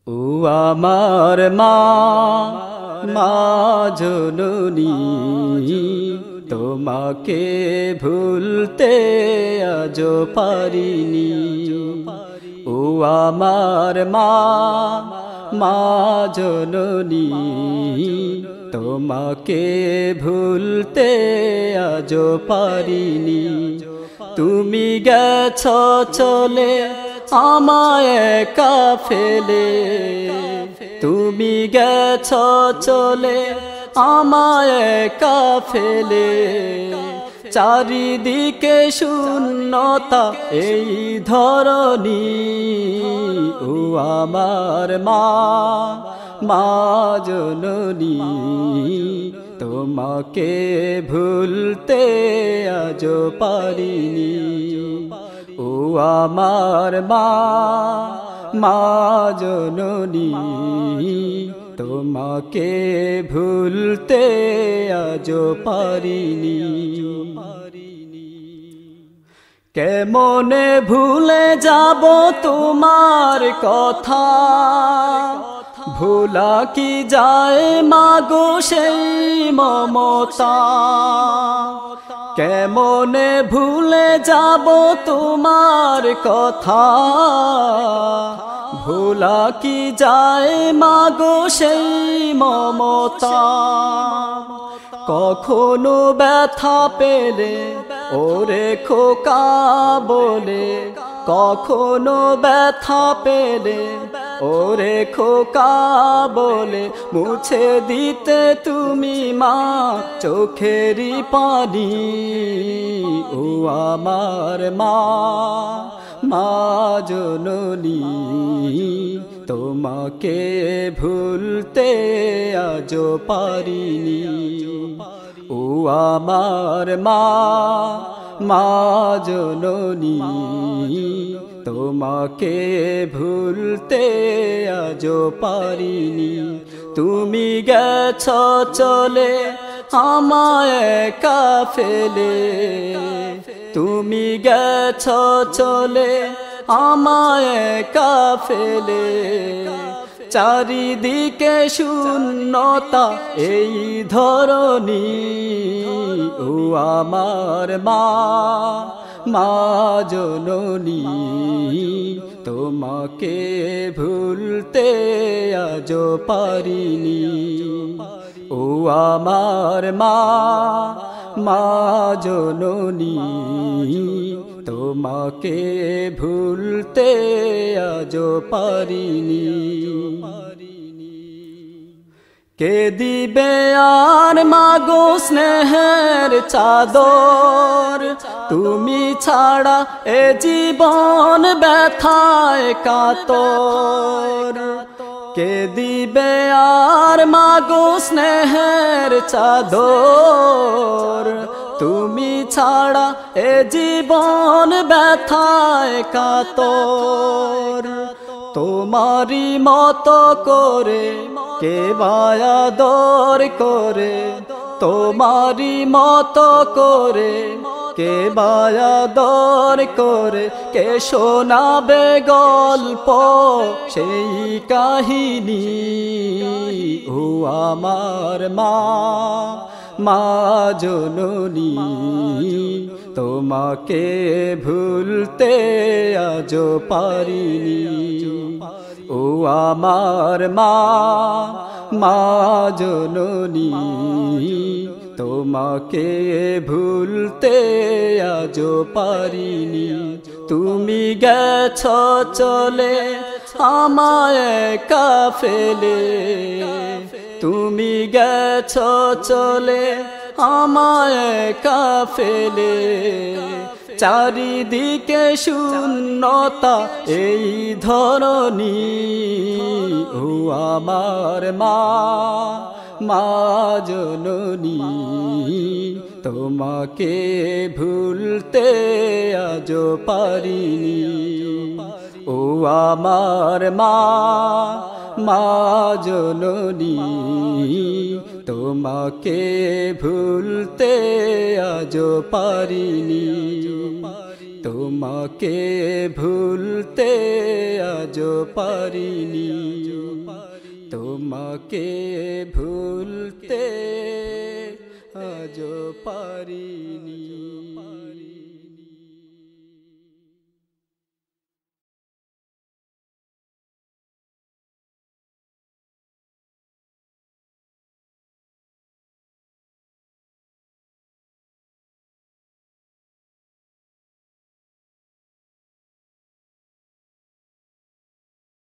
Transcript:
ও আমার মা, মা জননী, তোমাকে ভুলতে আজো পারিনি। ও আমার মা, মা জননী, তোমাকে ভুলতে আজো পারিনি। তুমি গেছ চলে আমায় একা ফেলে, তুমি গেছ চলে আমায় একা ফেলে। চারিদিকে শূন্যতা এই ধরণী। ও আমার মা, মা জননী, তোমাকে ভুলতে আজো পারিনি। ও আমার মা, মা জননী, তোমাকে ভুলতে আজো পারিনি। কেমনে ভুলে যাব তোমার কথা, ভোলা কি যায় মাগো সেই মমতা। কেমনে ভুলে যাব তোমার কথা, ভোলা কি যায় মাগো সেই মমতা। কখনো ব্যথা পেলে ওরে খোকা বলে, কখনো ব্যথা পেলে ওরে খোকা বলে, মুছে দিতে তুমি মা চোখেরই পানি। ও আমার মা, মা জননী, তোমাকে ভুলতে আজো পারিনি। ও আমার মা, মা জননী, তোমাকে ভুলতে আজো পারিনি। তুমি গেছ চলে আমায় একা ফেলে, তুমি গেছ চলে আমায় একা ফেলে। চারিদিকে শূন্যতা এই ধরণী। ও আমার মা, মা জননী, তোমাকে ভুলতে আজো পারিনি। ও আমার মা, মা জননী, তোমাকে ভুলতে আজো পারিনি। কে দিবে আর মাগো স্নেহের চাদর, তুমি ছাড়া এ জীবন ব্যথায় কাতর। কে দিবে আর মাগো স্নেহের চাদর, তুমি ছাড়া এ জীবন ব্যথায় কাতর। তোমারি মতো করে কে বায়াদর করে, তোমারি মতো করে কে বায়াদর করে, কে শোনাবে গল্প সেই কাহিনী। ও আমার মা, মা জননী, তোমাকে ভুলতে আজো পারিনি। ও আমার মা, মা জননী, তোমাকে ভুলতে আজো পারিনি। তুমি গেছ চলে আমায় একা ফেলে, তুমি গেছ চলে আমায় একা ফেলে। চারিদিকে শূন্যতা এই ধরণী। ও আমার মা, মা জননী, তোমাকে ভুলতে আজো পারিনি। ও আমার মা, মা জননী, তোমাকে ভুলতে আজো পারিনি। তোমাকে ভুলতে আজো পারিনি, তোমাকে ভুলতে আজো পারিনি।